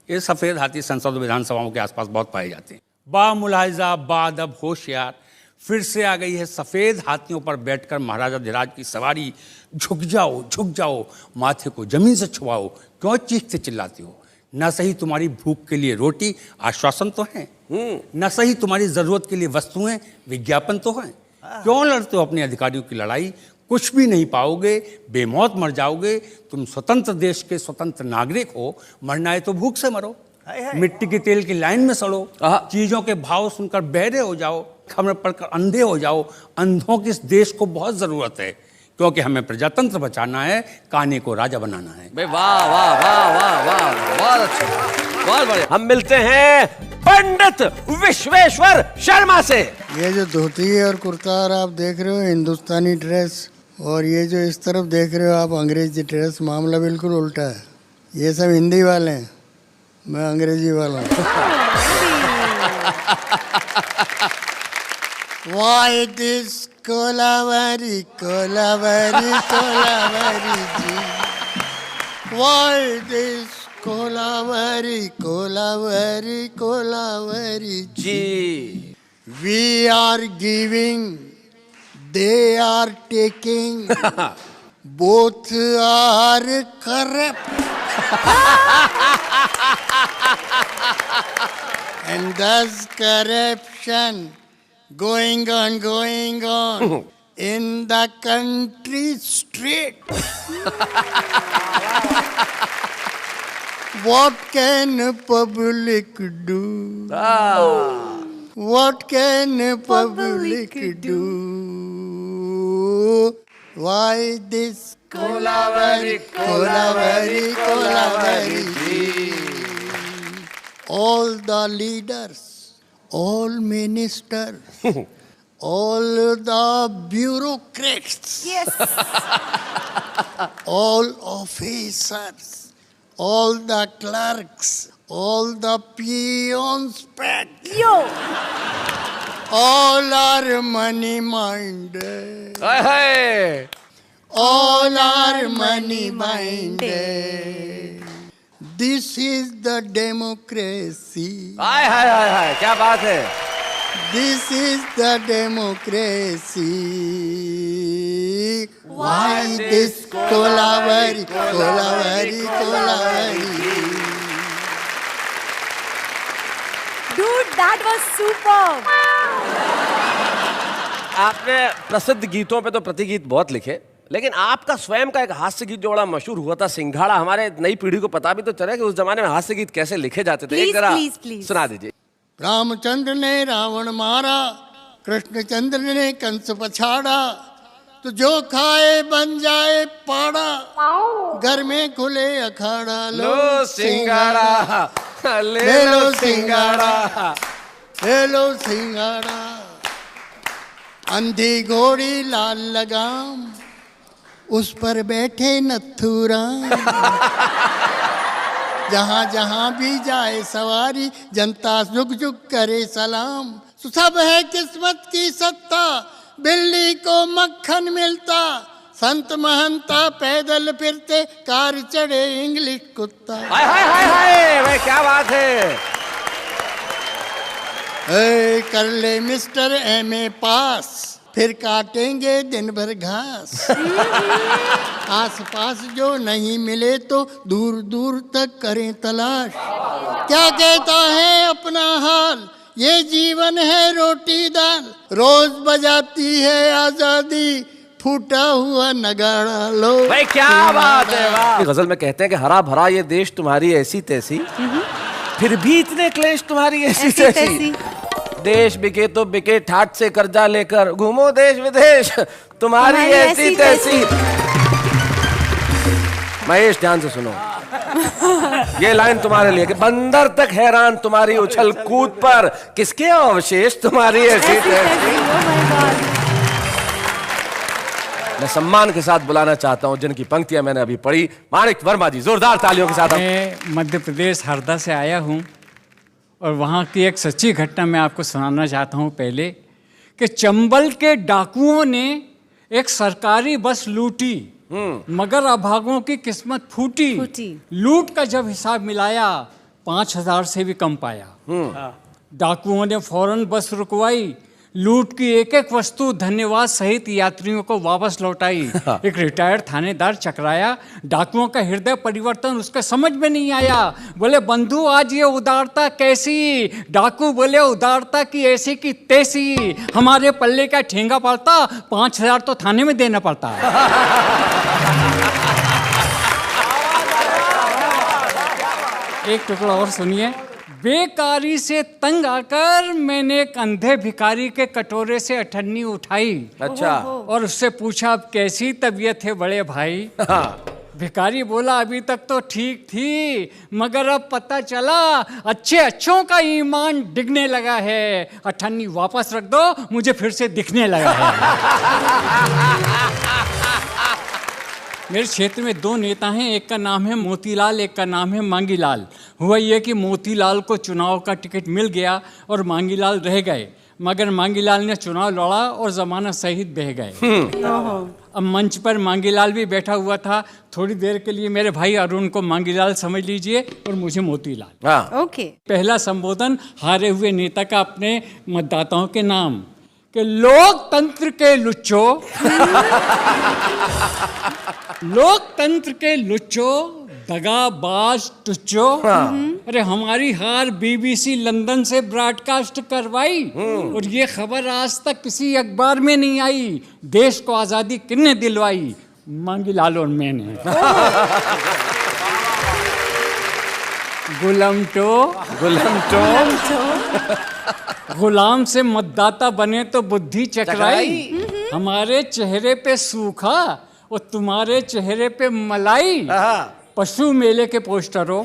ये सफेद हाथी संसद और विधानसभाओं के आसपास बहुत पाए जाते हैं। बा मुलाहिजा बाद अब होशियार, फिर से आ गई है सफेद हाथियों पर बैठकर महाराजा धीराज की सवारी। झुक जाओ, माथे को जमीन से छुआओ, क्यों चीखते चिल्लाते हो? न सही तुम्हारी भूख के लिए रोटी आश्वासन तो है, न सही तुम्हारी जरूरत के लिए वस्तुएं विज्ञापन तो है। क्यों लड़ते हो अपने अधिकारियों की लड़ाई? कुछ भी नहीं पाओगे, बेमौत मर जाओगे। तुम स्वतंत्र देश के स्वतंत्र नागरिक हो, मरना है तो भूख से मरो, मिट्टी के तेल की लाइन में सड़ो, चीजों के भाव सुनकर बहरे हो जाओ, खबर पढ़कर अंधे हो जाओ। अंधों की इस देश को बहुत जरूरत है, क्योंकि हमें प्रजातंत्र बचाना है, काने को राजा बनाना है। वाह वाह वाह वाह वाह, बहुत अच्छा, बहुत बढ़िया। हम मिलते हैं पंडित विश्वेश्वर शर्मा से। ये जो धोती और कुर्ता और आप देख रहे हो हिंदुस्तानी ड्रेस, और ये जो इस तरफ देख रहे हो आप अंग्रेजी ड्रेस, मामला बिल्कुल उल्टा है। ये सब हिंदी वाले हैं, मैं अंग्रेजी वाला हूँ। Why this Kolaveri Kolaveri Kolaveri ji, Why this Kolaveri Kolaveri Kolaveri ji. We are giving, they are taking, both are corrupt. And thus corruption going on in the country straight. What can public do? What can public do? Why this Kolaveri Kolaveri Kolaveri ji. All the leaders, all ministers, all the bureaucrats, Yes. all officers, all the clerks, all the peons, Yo. all are money minded. Hi hi, All are money minded. This is the democracy. हाय हाय हाय हाय, क्या बात है। This is the democracy. Why this Kolaveri Kolaveri Kolaveri? Dude, that was superb. आपने प्रसिद्ध गीतों पे तो प्रतिगीत बहुत लिखे, लेकिन आपका स्वयं का एक हास्य गीत जो बड़ा मशहूर हुआ था, सिंघाड़ा, हमारे नई पीढ़ी को पता भी तो चले कि उस जमाने में हास्य गीत कैसे लिखे जाते थे। एक जरा Please. सुना दीजिए। रामचंद्र ने रावण मारा, कृष्णचंद्र ने कंस पछाड़ा, तो जो खाए बन जाए पाड़ा, घर में खुले अखाड़ा। लो सिंघाड़ा, ले लो सिंघाड़ा, ले लो सिंघाड़ा। अंधी घोड़ी लाल लगाम, उस पर बैठे नथुराम। जहाँ जहाँ भी जाए सवारी, जनता झुक झुक करे सलाम। सब है किस्मत की सत्ता, बिल्ली को मक्खन मिलता। संत महंता पैदल फिरते, कार चढ़े इंग्लिश कुत्ता। हाय हाय हाय हाय, भाई क्या बात है। ए, कर ले मिस्टर एमए पास, फिर काटेंगे दिन भर घास। आस पास जो नहीं मिले तो दूर दूर तक करें तलाश। क्या कहता है अपना हाल, ये जीवन है रोटी दाल। रोज बजाती है आजादी, फूटा हुआ नगाड़ा। लो भाई क्या बात है, वाह। गजल में कहते हैं कि हरा भरा ये देश तुम्हारी ऐसी तैसी, फिर भी इतने क्लेश तुम्हारी ऐसी तैसी। देश बिके तो बिके, ठाट से कर्जा लेकर घूमो देश विदेश, तुम्हारी ऐसी तैसी। महेश ध्यान से सुनो, ये लाइन तुम्हारे लिए कि बंदर तक हैरान तुम्हारी उछल कूद पर, किसके अवशेष तुम्हारी ऐसी तैसी। मैं सम्मान के साथ बुलाना चाहता हूं जिनकी पंक्तियां मैंने अभी पढ़ी, माणिक वर्मा जी, जोरदार तालियों के साथ हम। मैं मध्य प्रदेश हरदा से आया हूँ और वहाँ की एक सच्ची घटना मैं आपको सुनाना चाहता हूँ पहले, कि चंबल के डाकुओं ने एक सरकारी बस लूटी, मगर अभागों की किस्मत फूटी। लूट का जब हिसाब मिलाया 5,000 से भी कम पाया। डाकुओं ने फौरन बस रुकवाई, लूट की एक एक वस्तु धन्यवाद सहित यात्रियों को वापस लौटाई। एक रिटायर्ड थानेदार चकराया, डाकुओं का हृदय परिवर्तन उसके समझ में नहीं आया। बोले बंधु आज ये उदारता कैसी? डाकू बोले उदारता की ऐसी की तैसी, हमारे पल्ले का ठेंगा पड़ता, 5,000 तो थाने में देना पड़ता। एक टुकड़ा और सुनिए। बेकारी से तंग आकर मैंने एक अंधे भिखारी के कटोरे से अठन्नी उठाई। अच्छा। और उससे पूछा अब कैसी तबीयत है बड़े भाई? भिखारी बोला अभी तक तो ठीक थी, मगर अब पता चला अच्छे अच्छों का ईमान डिगने लगा है। अठन्नी वापस रख दो, मुझे फिर से दिखने लगा है। मेरे क्षेत्र में 2 नेता हैं, एक का नाम है मोतीलाल, एक का नाम है मांगीलाल। हुआ ये कि मोतीलाल को चुनाव का टिकट मिल गया और मांगीलाल रह गए, मगर मांगीलाल ने चुनाव लड़ा और जमानत सहित बह गए। अब मंच पर मांगीलाल भी बैठा हुआ था। थोड़ी देर के लिए मेरे भाई अरुण को मांगीलाल समझ लीजिए और मुझे मोतीलाल। ओके। पहला संबोधन हारे हुए नेता का अपने मतदाताओं के नाम, कि लोकतंत्र के लुच्चो, लोकतंत्र के लुच्चो, दगाबाज टुच्चो। अरे हमारी हार BBC लंदन से ब्रॉडकास्ट करवाई और ये खबर आज तक किसी अखबार में नहीं आई। देश को आजादी किसने दिलवाई? मांगीलाल और मैंने। गुलाम गुलाम से मतदाता बने तो बुद्धि चकराई। हमारे चेहरे पे सूखा और तुम्हारे चेहरे पे मलाई। पशु मेले के पोस्टरों,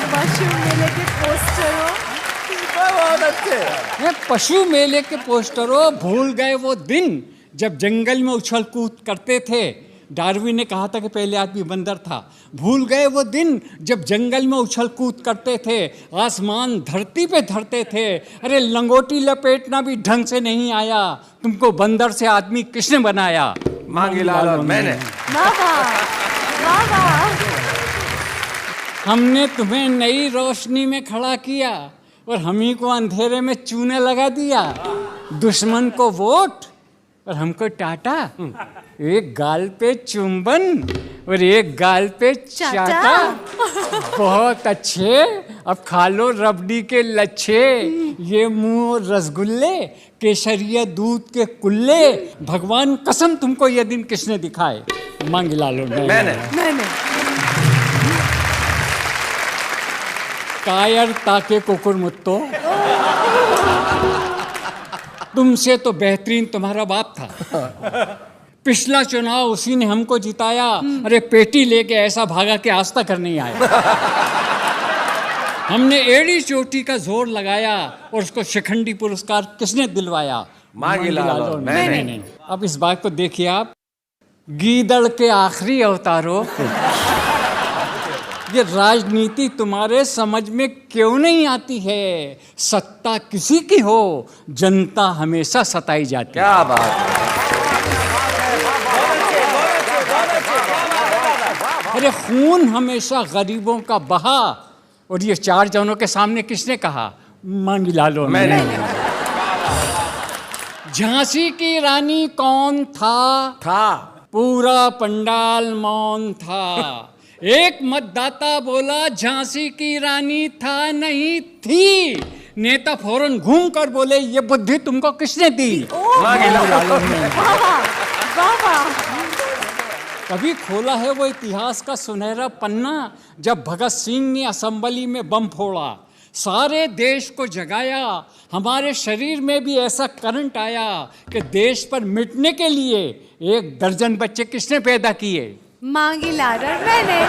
पशु मेले के पोस्टरों, बहुत अच्छे। पशु मेले के पोस्टरों, भूल गए वो दिन जब जंगल में उछल कूद करते थे। डार्विन ने कहा था कि पहले आदमी बंदर था। भूल गए वो दिन जब जंगल में उछल कूद करते थे, आसमान धरती पे धरते थे। अरे लंगोटी लपेटना भी ढंग से नहीं आया, तुमको बंदर से आदमी किसने बनाया? मांगीलाल और मैंने। हमने तुम्हें नई रोशनी में खड़ा किया और हम ही को अंधेरे में चूने लगा दिया। दुश्मन को वोट और हमको टाटा। एक गाल पे चुंबन और एक गाल पे चाटा। बहुत अच्छे, अब खा लो रबड़ी के लच्छे। ये मुंह रसगुल्ले, केसरिया दूध के कुल्ले। भगवान कसम तुमको ये दिन किसने दिखाए? मांगीलाल और मैंने। कायर ताके कुकुर मुत्तो, तुमसे तो बेहतरीन तुम्हारा बाप था। पिछला चुनाव उसी ने हमको जिताया। अरे पेटी लेके ऐसा भागा कि आज तक नहीं आया। हमने एड़ी चोटी का जोर लगाया और उसको शिखंडी पुरस्कार किसने दिलवाया? मांगीलाल और मैंने। अब इस बात को देखिए आप, गीदड़ के आखिरी अवतारों, ये राजनीति तुम्हारे समझ में क्यों नहीं आती है? सत्ता किसी की हो, जनता हमेशा सताई जाती है। क्या बात है। अरे खून हमेशा गरीबों का बहा, और ये 4 जनों के सामने किसने कहा? मांगीलाल और मैंने। झांसी की रानी कौन था? पूरा पंडाल मौन था। एक मतदाता बोला झांसी की रानी था नहीं थी। नेता फौरन घूम कर बोले ये बुद्धि तुमको किसने दी? मांगीलाल और मैंने। कभी खोला है वो इतिहास का सुनहरा पन्ना, जब भगत सिंह ने असेंबली में बम फोड़ा, सारे देश को जगाया। हमारे शरीर में भी ऐसा करंट आया कि देश पर मिटने के लिए 1 दर्जन बच्चे किसने पैदा किए? मांगीलाल और मैंने।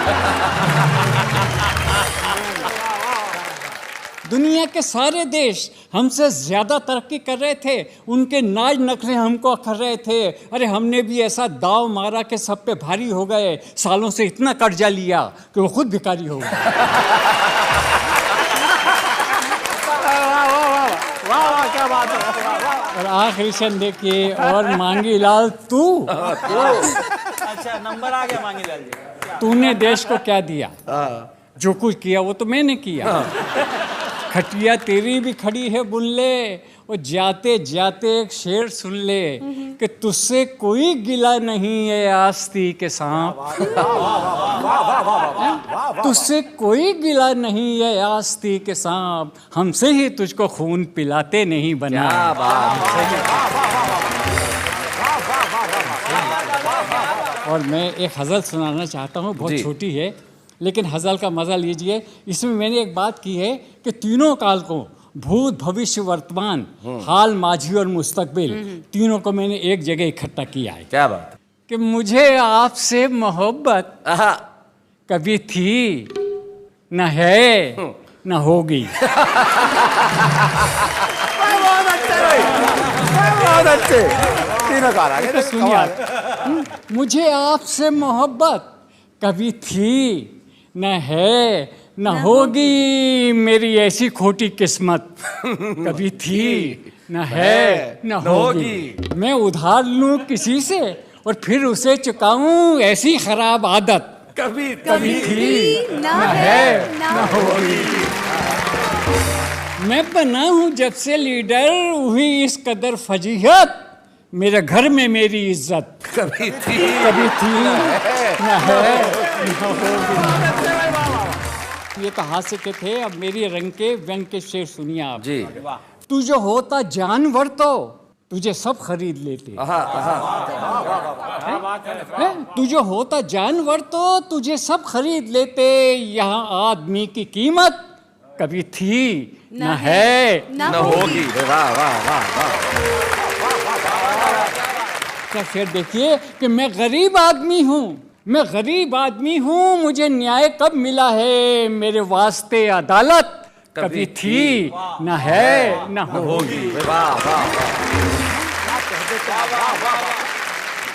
दुनिया के सारे देश हमसे ज़्यादा तरक्की कर रहे थे, उनके नाज नखरे हमको कर रहे थे। अरे हमने भी ऐसा दाव मारा कि सब पे भारी हो गए, सालों से इतना कर्जा लिया कि वो खुद भिखारी हो गए। वाह क्या बात है। और आखिरी शन देखिए, और मांगी लाल तू अच्छा नंबर आ गया मांगी लाल जी। तूने देश को क्या दिया? जो कुछ किया वो तो मैंने किया। खटिया तेरी भी खड़ी है बुल्ले, और जाते जाते एक शेर सुन ले कि तुझसे कोई गिला नहीं है आस्ती के सांप। तुझसे कोई गिला नहीं है आस्ती के सांप, हमसे ही तुझको खून पिलाते नहीं बना। और मैं एक गज़ल सुनाना चाहता हूँ, बहुत छोटी है लेकिन गज़ल का मज़ा लीजिए। इसमें मैंने एक बात की है कि तीनों काल को, भूत भविष्य वर्तमान, हाल माजी और मुस्तकबिल, तीनों को मैंने एक जगह इकट्ठा किया है। क्या बात कि मुझे आपसे मोहब्बत कभी थी, न है, न होगी। बहुत अच्छे तीनों कार आ गए। सुनिए, मुझे आपसे मोहब्बत कभी थी, न है, न होगी, मेरी ऐसी खोटी किस्मत। कभी थी, न है, न होगी। मैं उधार लूं किसी से और फिर उसे चुकाऊं, ऐसी खराब आदत कभी थी, न है, न होगी। मैं बना हूं जब से लीडर, हुई इस कदर फजीहत, मेरे घर में मेरी इज्जत कभी थी, न है, न होगी। ये तो हास्य के थे, अब मेरी रंग के व्यंग के शेर सुनिए आप जी। तू जो होता जानवर तो तुझे सब खरीद लेते। तू जो होता जानवर तो तुझे सब खरीद लेते, यहाँ आदमी की कीमत कभी थी, न है, न होगी। वाह वाह वाह वाह। क्या शेर देखिए कि मैं गरीब आदमी हूँ, मैं गरीब आदमी हूँ, मुझे न्याय कब मिला है, मेरे वास्ते अदालत कभी थी, न है, न होगी। वाह वाह।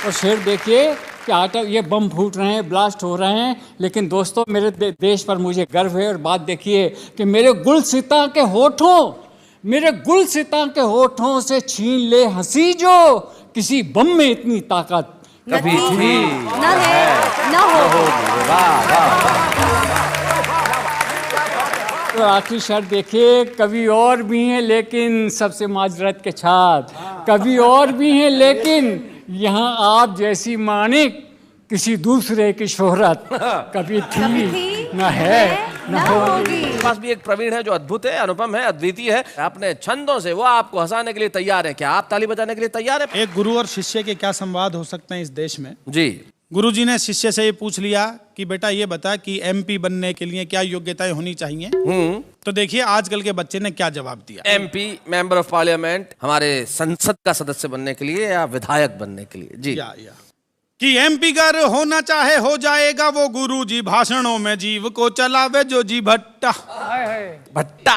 और शेर देखिए कि आटा ये बम फूट रहे हैं, ब्लास्ट हो रहे हैं, लेकिन दोस्तों मेरे देश पर मुझे गर्व है। और बात देखिए कि मेरे गुलसिता के होठों, मेरे गुलसिता के होठों से छीन ले हंसी जो, किसी बम में इतनी ताकत कभी थी, न है, न होगी। वाह वाह। और आखिरी शर्त देखिए, कभी और भी हैं लेकिन सबसे माजरत के छात, कभी और भी हैं लेकिन यहाँ आप जैसी मानिक किसी दूसरे की शोहरत कभी थी, न है, न होगी। मेरे पास भी एक प्रवीण है जो अद्भुत है, अनुपम है, अद्वितीय है। अपने छंदों से वो आपको हंसाने के लिए तैयार है। क्या आप ताली बजाने के लिए तैयार है? एक गुरु और शिष्य के क्या संवाद हो सकते हैं इस देश में। जी। गुरुजी ने शिष्य से ये पूछ लिया कि बेटा ये बता कि एमपी बनने के लिए क्या योग्यताएं होनी चाहिए। तो देखिए आजकल के बच्चे ने क्या जवाब दिया। एमपी, मेंबर ऑफ पार्लियामेंट, हमारे संसद का सदस्य बनने के लिए या विधायक बनने के लिए? जी। या। कि एमपी गर होना चाहे हो जाएगा वो गुरुजी, भाषणों में जीव को चलावे जो जी भट्टा। भट्टा।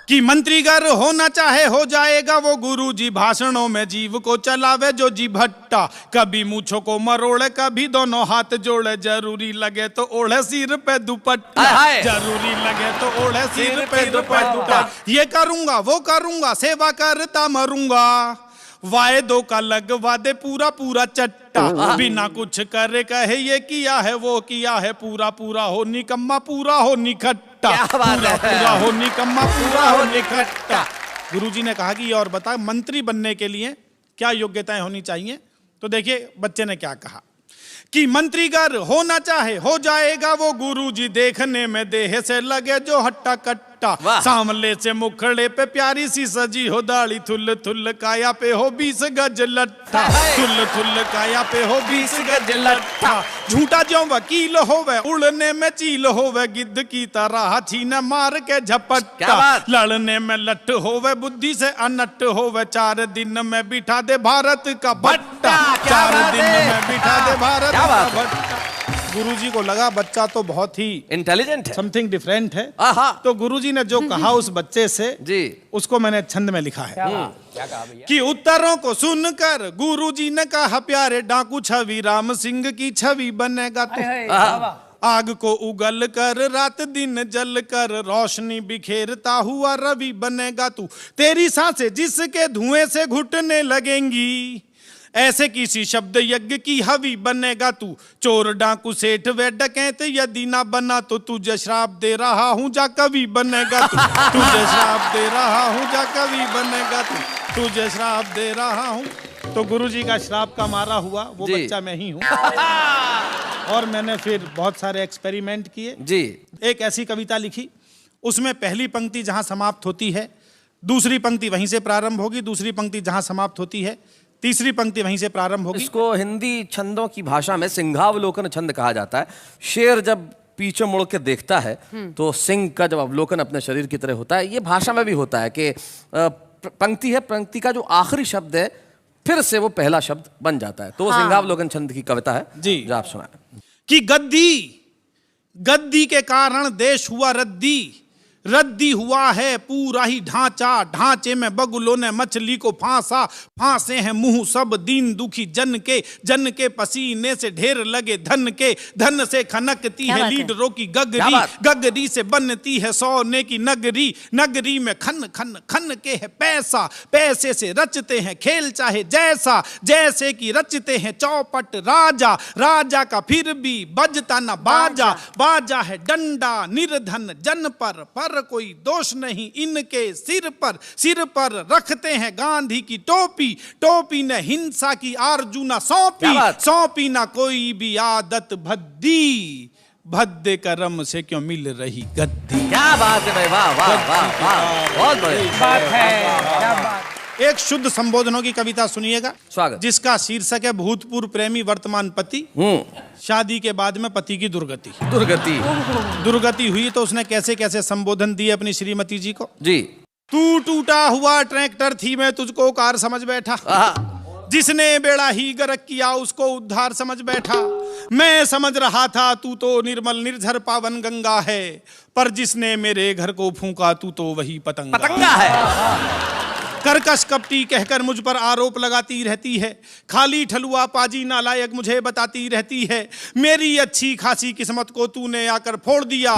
कि मंत्रीगर होना चाहे हो जाएगा वो गुरुजी, भाषणों में जीव को चलावे जो जी भट्टा। कभी मूछों को मरोड़े, कभी दोनों हाथ जोड़े, जरूरी लगे तो ओढ़े सिर पे दुपट्टा। जरूरी लगे तो ओढ़े सिर पे दुपट्टा। ये करूंगा वो करूंगा, सेवा करता मरूंगा, वायदों का लगवा दे पूरा पूरा चट्टा। बिना कुछ करे कहे ये किया है वो किया है, पूरा पूरा हो निकम्मा पूरा हो निखट्टा। पूरा हो निकम्मा पूरा हो निखट्टा। गुरुजी ने कहा कि ये और बता मंत्री बनने के लिए क्या योग्यताएं होनी चाहिए। तो देखिए बच्चे ने क्या कहा कि मंत्रीगर होना चाहे हो जाएगा वो गुरुजी, देखने में देह से लगे जो हट्टा कट्टा। सामले से मुखड़े पे प्यारी सी सजी हो दाढ़ी, थुल थुल काया पे हो 20 गज लट्ठा। थुल थुल काया पे हो 20 गज लट्ठा। झूठा जो वकील होवे, उड़ने में चील होवे, गिद्ध की तरह छीन मार के झपट्टा। लड़ने में लट होवे, बुद्धि से अनट होवे, 4 दिन में बिठा दे भारत का भट्टा। 4 दिन में बिठा दे भारत का भट्टा। गुरुजी को लगा बच्चा तो बहुत ही इंटेलिजेंट है, समथिंग डिफरेंट है। आहा। तो गुरुजी ने जो कहा उस बच्चे से जी, उसको मैंने छंद में लिखा है कि उत्तरों को सुनकर गुरुजी ने कहा प्यारे डाकू छवि राम सिंह की छवि बनेगा तू। आग को उगल कर रात दिन जल कर रोशनी बिखेरता हुआ रवि बनेगा तू। तेरी सांसें जिसके धुएं से घुटने लगेंगी, ऐसे किसी शब्द यज्ञ की हवि बनेगा तू। चोर डाकू सेठ व डकैत यदि ना बना तो तुझे श्राप दे रहा हूँ जा कवि बनेगा तू। तुझे श्राप दे रहा हूँ जा कवि बनेगा तू, तुझे श्राप दे रहा हूँ। तो गुरुजी का श्राप का मारा हुआ वो बच्चा मैं ही हूँ। और मैंने फिर बहुत सारे एक्सपेरिमेंट किए जी। एक ऐसी कविता लिखी, उसमें पहली पंक्ति जहां समाप्त होती है, दूसरी पंक्ति वहीं से प्रारंभ होगी, दूसरी पंक्ति जहां समाप्त होती है, तीसरी पंक्ति वहीं से प्रारंभ होगी। इसको हिंदी छंदों की भाषा में सिंहावलोकन छंद कहा जाता है। शेर जब पीछे मुड़ के देखता है तो सिंह का जब अवलोकन अपने शरीर की तरह होता है। ये भाषा में भी होता है कि पंक्ति है, पंक्ति का जो आखिरी शब्द है फिर से वो पहला शब्द बन जाता है। तो वो सिंहावलोकन छंद की कविता है जी, जो आप सुनाएं। कि गद्दी के कारण देश हुआ रद्दी हुआ है पूरा ही ढांचा। ढांचे में बगुलों ने मछली को फांसे हैं मुंह सब दीन दुखी जन के पसीने से ढेर लगे धन से खनकती है लीडरों की गगरी से बनती है सोने की नगरी में खन के है पैसे से रचते हैं खेल चाहे जैसे कि रचते हैं चौपट राजा का फिर भी बजता न बाजा है डंडा निर्धन जन पर कोई दोष नहीं इनके सिर पर रखते हैं गांधी की टोपी ने हिंसा की आरजू न सौंपी ना कोई भी आदत भद्दे करम से क्यों मिल रही गद्दी। क्या बात है भाई, वाह वाह वाह वाह, बहुत बढ़िया। एक शुद्ध संबोधनों की कविता सुनिएगा, स्वागत। जिसका शीर्षक है भूतपूर्व प्रेमी वर्तमान पति, शादी के बाद में पति की दुर्गति हुई तो उसने कैसे कैसे संबोधन दिए अपनी श्रीमती जी को। जी। तू टूटा हुआ ट्रैक्टर थी मैं तुझको कार समझ बैठा, जिसने बेड़ा ही गर्क किया उसको उद्धार समझ बैठा। मैं समझ रहा था तू तो निर्मल निर्झर पावन गंगा है, पर जिसने मेरे घर को फूंका तू तो वही पतंगा है। कर्कश कपटी कहकर मुझ पर आरोप लगाती रहती है, खाली ठलुआ पाजी नालायक मुझे बताती रहती है। मेरी अच्छी खासी किस्मत को तूने आकर फोड़ दिया,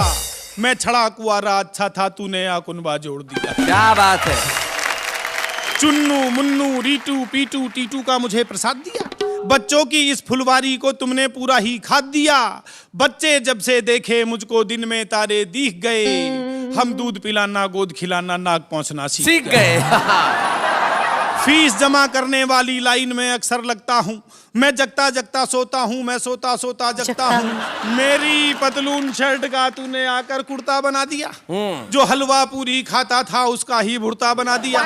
मैं छड़ा कुआरा अच्छा था तूने आकुनबा जोड़ दिया। क्या बात है। चुन्नू मुन्नू रीटू पीटू टीटू का मुझे प्रसाद दिया, बच्चों की इस फुलवारी को तुमने पूरा ही खाद दिया। बच्चे जब से देखे मुझको दिन में तारे दिख गए, हम दूध पिलाना गोद खिलाना नाक पहुंचना सीख गए। फीस जमा करने वाली लाइन में अक्सर लगता हूँ, मैं जगता जगता सोता हूँ, मैं सोता सोता जगता हूँ। मेरी पतलून शर्ट का तूने आकर कुर्ता बना दिया, जो हलवा पूरी खाता था उसका ही भुर्ता बना दिया।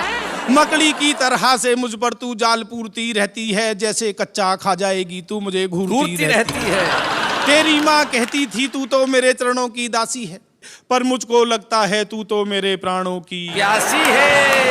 मकड़ी की तरह से मुझ पर तू जाल पूरती रहती है, जैसे कच्चा खा जाएगी तू मुझे घूरती रहती है। तेरी माँ कहती थी तू तो मेरे चरणों की दासी है, पर मुझको लगता है तू तो मेरे प्राणों की प्यासी है।